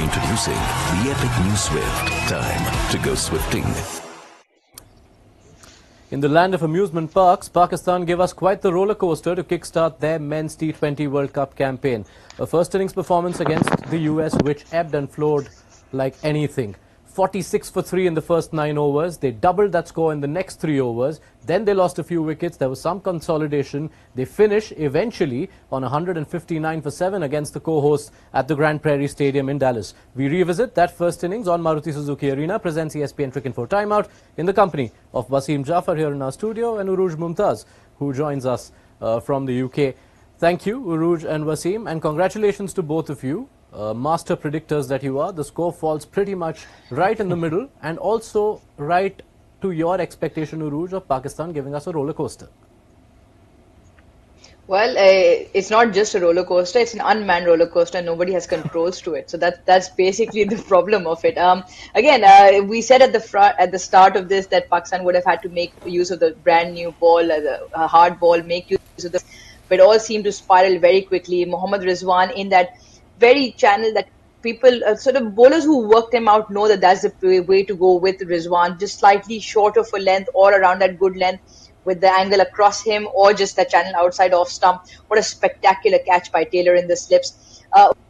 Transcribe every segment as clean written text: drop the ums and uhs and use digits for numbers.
Introducing the epic new Swift. Time to go swifting. In the land of amusement parks, Pakistan gave us quite the roller coaster to kickstart their men's T20 World Cup campaign. A first innings performance against the US which ebbed and flowed like anything. 46 for 3 in the first 9 overs. They doubled that score in the next 3 overs. Then they lost a few wickets. There was some consolidation. They finish eventually on 159 for 7 against the co-hosts at the Grand Prairie Stadium in Dallas. We revisit that first innings on Maruti Suzuki Arena, presents ESPN Cricket for Timeout in the company of Wasim Jaffer here in our studio and Urooj Mumtaz, who joins us from the UK. Thank you, Urooj and Wasim, and congratulations to both of you. Master predictors that you are. The score falls pretty much right in the middle and also right to your expectation, Urooj, of Pakistan giving us a roller coaster. Well, it's not just a roller coaster, it's an unmanned roller coaster and nobody has controls to it. So that's basically the problem of it. We said at the start of this that Pakistan would have had to make use of the brand new ball, the hard ball, make use of the, but it all seemed to spiral very quickly. Mohammad Rizwan in that very channel that people, sort of bowlers who worked him out know that that's the way to go with Rizwan, just slightly short of a length or around that good length with the angle across him or just the channel outside off stump. What a spectacular catch by Taylor in the slips.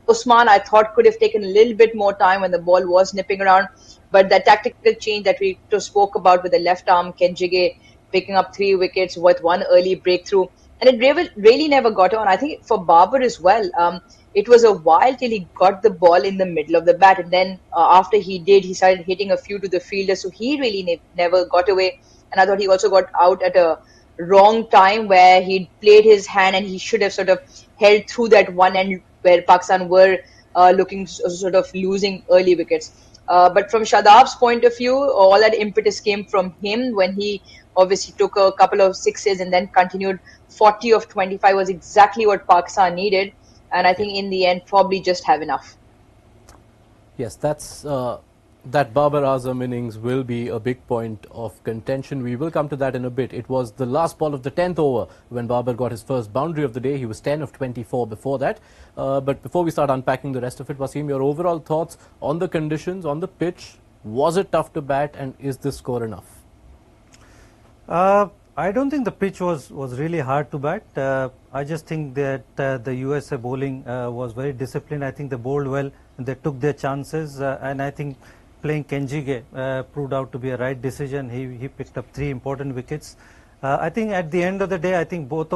Usman, I thought, could have taken a little bit more time when the ball was nipping around, but the tactical change that we spoke about with the left arm, Kenjige picking up 3 wickets with 1 early breakthrough, and it really never got on. I think for Babar as well, it was a while till he got the ball in the middle of the bat, and then after he did, he started hitting a few to the fielder, so he really never got away. And I thought he also got out at a wrong time where he played his hand and he should have sort of held through that one end where Pakistan were looking sort of losing early wickets. But from Shadab's point of view, all that impetus came from him when he obviously took a couple of sixes and then continued. 40 of 25 was exactly what Pakistan needed. And I think in the end, probably just have enough. Yes, that Babar Azam innings will be a big point of contention. We will come to that in a bit. It was the last ball of the 10th over when Babar got his first boundary of the day. He was 10 of 24 before that. But before we start unpacking the rest of it, Wasim, your overall thoughts on the conditions, on the pitch. Was it tough to bat, and is this score enough? I don't think the pitch was really hard to bat. I just think that the USA bowling was very disciplined. I think they bowled well and they took their chances, and I think playing Kenjige proved out to be a right decision. He picked up 3 important wickets. I think at the end of the day, I think both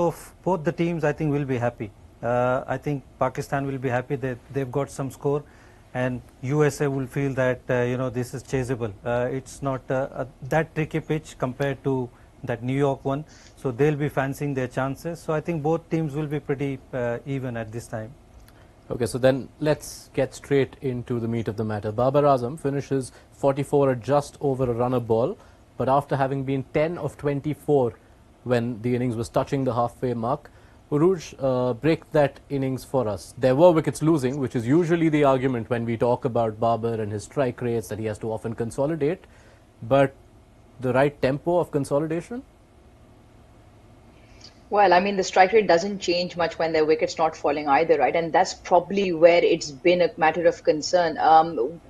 the teams I think will be happy. I think Pakistan will be happy that they've got some score, and USA will feel that this is chaseable. It's not that tricky pitch compared to that New York one, so they'll be fancying their chances. So I think both teams will be pretty even at this time. Okay, so then let's get straight into the meat of the matter. Babar Azam finishes 44 at just over a runner ball, but after having been 10 of 24 when the innings was touching the halfway mark. Urooj, break that innings for us. There were wickets losing, which is usually the argument when we talk about Babar and his strike rates, that he has to often consolidate, but the right tempo of consolidation? Well, I mean, the strike rate doesn't change much when the wicket's not falling either, right? And that's probably where it's been a matter of concern.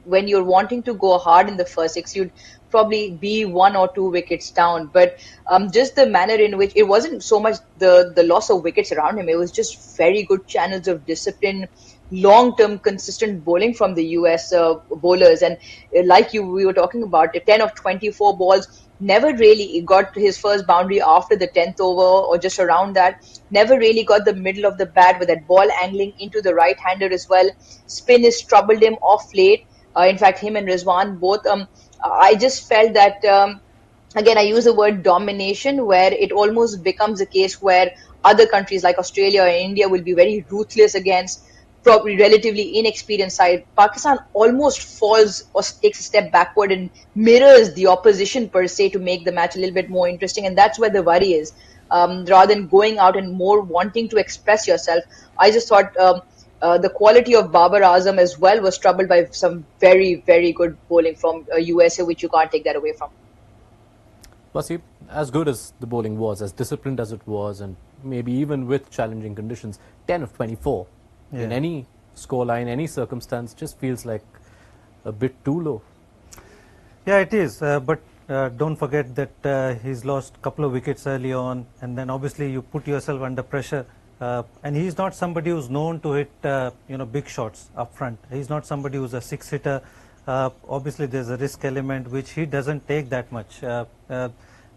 When you're wanting to go hard in the first 6, you'd probably be 1 or 2 wickets down. But just the manner in which it wasn't so much the loss of wickets around him, it was just very good channels of discipline, long-term consistent bowling from the US bowlers. And like we were talking about, 10 of 24 balls, never really got his first boundary after the 10th over or just around that. Never really got the middle of the bat with that ball angling into the right-hander as well. Spin has troubled him off late. In fact, him and Rizwan both. I just felt that, again, I use the word domination, where it almost becomes a case where other countries like Australia or India will be very ruthless against probably relatively inexperienced side. Pakistan almost falls or takes a step backward and mirrors the opposition per se to make the match a little bit more interesting, and that's where the worry is. Rather than going out and more wanting to express yourself, I just thought the quality of Babar Azam as well was troubled by some very, very good bowling from USA, which you can't take that away from. Wasim, as good as the bowling was, as disciplined as it was, and maybe even with challenging conditions, 10 of 24. In any scoreline, any circumstance, just feels like a bit too low. Yeah, it is. But don't forget that he's lost a couple of wickets early on, and then obviously you put yourself under pressure. And he's not somebody who's known to hit big shots up front. He's not somebody who's a six hitter. Obviously, there's a risk element which he doesn't take that much.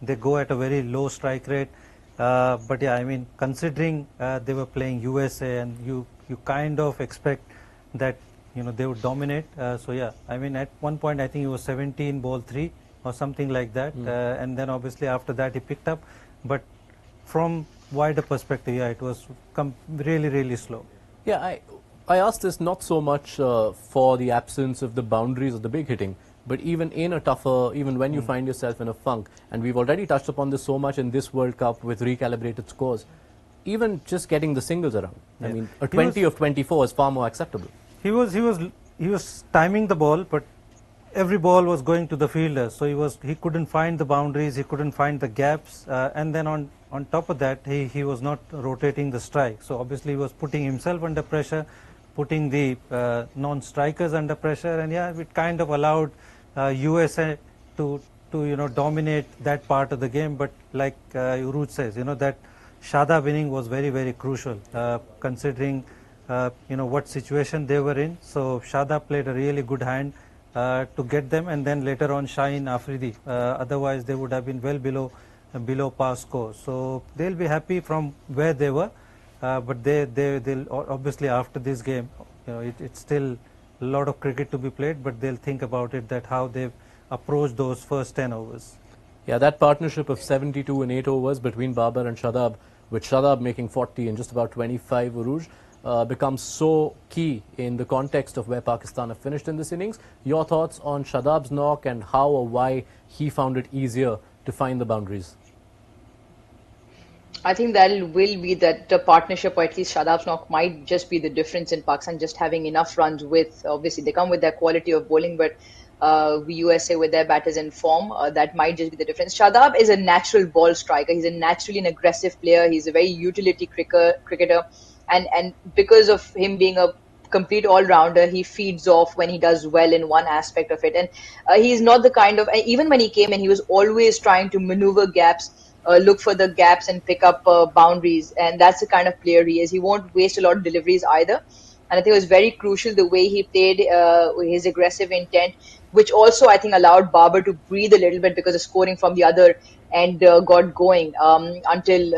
They go at a very low strike rate. But yeah, I mean, considering they were playing USA, and you kind of expect that they would dominate. So yeah, I mean, at one point I think he was 17 ball 3 or something like that, and then obviously after that he picked up. But from wider perspective, yeah, it was really slow. Yeah, I asked this not so much for the absence of the boundaries of the big hitting, but even in a tougher, even when you find yourself in a funk, and we've already touched upon this so much in this World Cup with recalibrated scores, even just getting the singles around. Yeah. I mean, a 20 of 24 is far more acceptable. He was timing the ball, but every ball was going to the fielder, so he couldn't find the boundaries, he couldn't find the gaps, and then on top of that, he was not rotating the strike. So obviously he was putting himself under pressure, putting the non-strikers under pressure, and yeah, it kind of allowed USA to dominate that part of the game. But like Urooj says, that Shadab inning was very crucial, considering what situation they were in. So Shadab played a really good hand to get them, and then later on Shaheen Afridi. Otherwise they would have been well below par score. So they'll be happy from where they were, but they'll obviously, after this game, it's still a lot of cricket to be played, but they'll think about it, that how they've approached those first 10 overs. Yeah, that partnership of 72 in 8 overs between Babar and Shadab, with Shadab making 40 in just about 25, Urooj, becomes so key in the context of where Pakistan have finished in this innings. Your thoughts on Shadab's knock and how or why he found it easier to find the boundaries? I think that will be that the partnership, or at least Shadab's knock, might just be the difference in Pakistan just having enough runs with, obviously they come with their quality of bowling, but USA with their batters in form, that might just be the difference. Shadab is a natural ball striker. He's a naturally an aggressive player. He's a very utility cricketer. And because of him being a complete all-rounder, he feeds off when he does well in one aspect of it. And he's not the kind of, even when he came in, he was always trying to maneuver gaps, look for the gaps and pick up boundaries. And that's the kind of player he is. He won't waste a lot of deliveries either. And I think it was very crucial the way he played, his aggressive intent, which also I think allowed Babar to breathe a little bit, because the scoring from the other end got going until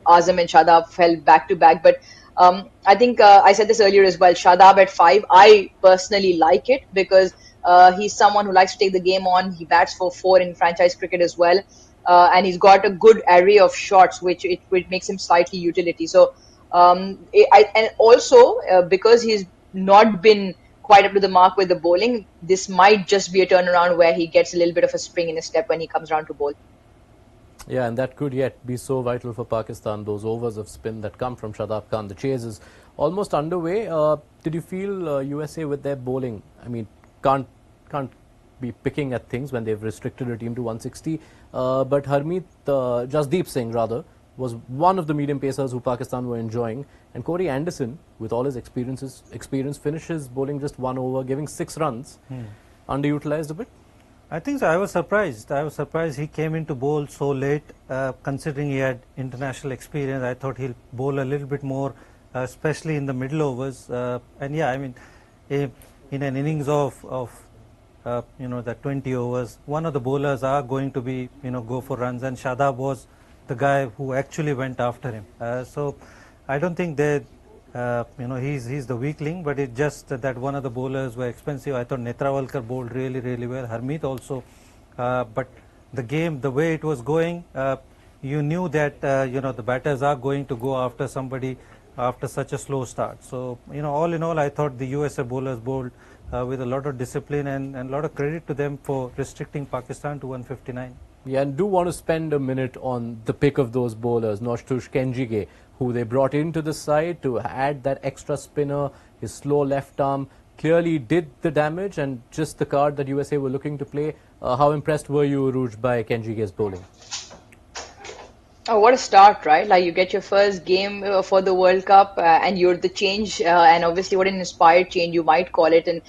Azam and Shadab fell back to back. But I think I said this earlier as well, Shadab at 5, I personally like it, because he's someone who likes to take the game on. He bats for 4 in franchise cricket as well. And he's got a good array of shots, which makes him slightly utility. So, and also because he's not been quite up to the mark with the bowling, this might just be a turnaround where he gets a little bit of a spring in his step when he comes around to bowl. Yeah, and that could yet be so vital for Pakistan, those overs of spin that come from Shadab Khan. The chase is almost underway. Did you feel USA with their bowling, I mean, can't be picking at things when they've restricted a team to 160, but Jasdeep Singh rather, was one of the medium pacers who Pakistan were enjoying, and Corey Anderson, with all his experience, finishes bowling just 1 over, giving 6 runs. Underutilized a bit? I think so. I was surprised he came into bowl so late, considering he had international experience. I thought he'll bowl a little bit more, especially in the middle overs. And yeah, I mean, in an innings of the 20 overs, one of the bowlers are going to be, go for runs, and Shadab was the guy who actually went after him. So I don't think that, he's the weakling, but it's just that one of the bowlers were expensive. I thought Netrawalkar bowled really well. Harmeet also. But the game, the way it was going, you knew that, the batters are going to go after somebody after such a slow start. So, all in all, I thought the USA bowlers bowled with a lot of discipline, and a lot of credit to them for restricting Pakistan to 159. Yeah, and do want to spend a minute on the pick of those bowlers, Noshtush Kenjige, who they brought into the side to add that extra spinner. His slow left arm clearly did the damage, and just the card that USA were looking to play. How impressed were you, Urooj, by Kenjige's bowling? Oh, what a start, right? Like you get your first game for the World Cup, and you're the change, and obviously what an inspired change you might call it. And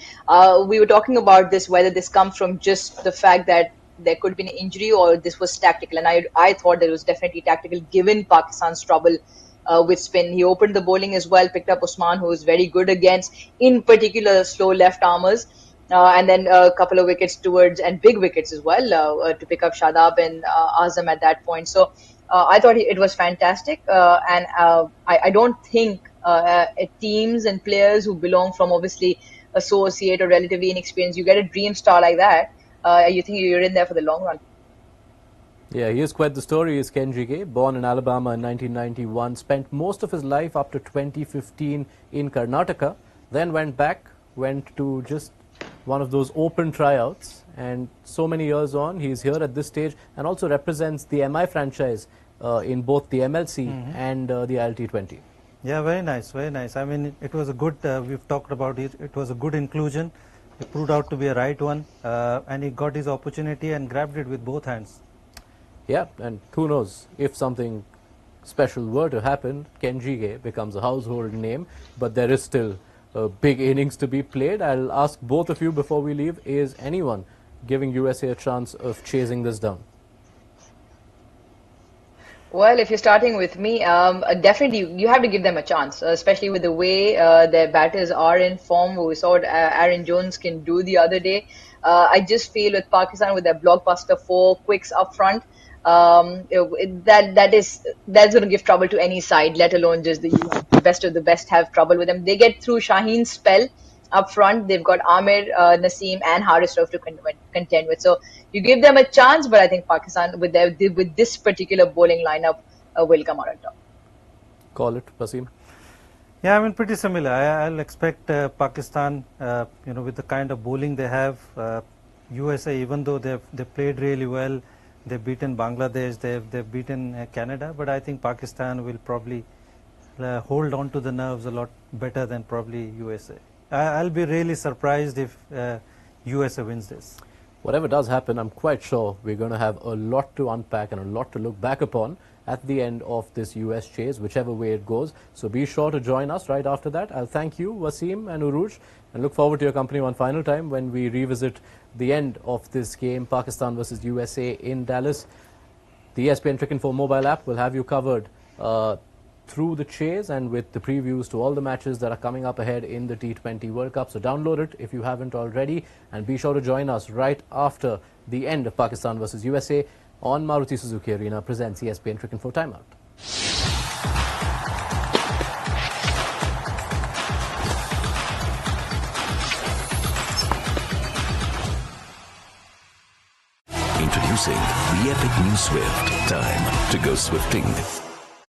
we were talking about this, whether this comes from just the fact that there could be an injury or this was tactical. And I thought that it was definitely tactical given Pakistan's trouble with spin. He opened the bowling as well, picked up Usman, who was very good against, in particular, slow left armers. And then a couple of wickets towards, and big wickets as well, to pick up Shadab and Azam at that point. So I thought it was fantastic, and I don't think teams and players who belong from obviously associate or relatively inexperienced, you get a dream star like that, you think you're in there for the long run. Yeah, he is quite the story. He is Kenjige, born in Alabama in 1991, spent most of his life up to 2015 in Karnataka, then went to just one of those open tryouts, and so many years on, he's here at this stage and also represents the MI franchise in both the MLC and the ILT20. Yeah, very nice, very nice. I mean, it was a good, we've talked about it, it was a good inclusion. It proved out to be a right one, and he got his opportunity and grabbed it with both hands. Yeah, and who knows, if something special were to happen, Kenjige becomes a household name, but there is still big innings to be played. I'll ask both of you before we leave, is anyone giving USA a chance of chasing this down? Well, if you're starting with me, definitely you have to give them a chance, especially with the way their batters are in form. We saw what Aaron Jones can do the other day. I just feel with Pakistan, with their blockbuster four quicks up front, that's going to give trouble to any side, let alone just the best of the best have trouble with them. They get through Shaheen's spell up front. They've got Amir, Naseem, and Haris Rauf to contend with. So you give them a chance, but I think Pakistan with this particular bowling lineup will come out on top. Call it, Wasim. Yeah, I mean, pretty similar. I'll expect Pakistan, with the kind of bowling they have. USA, even though they've played really well, they've beaten Bangladesh, they've beaten Canada, but I think Pakistan will probably hold on to the nerves a lot better than probably USA. I'll be really surprised if USA wins this. Whatever does happen, I'm quite sure we're going to have a lot to unpack and a lot to look back upon at the end of this US chase, whichever way it goes. So be sure to join us right after that. I'll thank you, Wasim and Urooj, and look forward to your company one final time when we revisit the end of this game, Pakistan versus USA in Dallas. The ESPN Cricinfo mobile app will have you covered through the chase and with the previews to all the matches that are coming up ahead in the T20 World Cup. So download it if you haven't already, and be sure to join us right after the end of Pakistan versus USA on Maruti Suzuki Arena presents ESPN Cricinfo Timeout. Introducing the epic new Swift. Time to go swifting.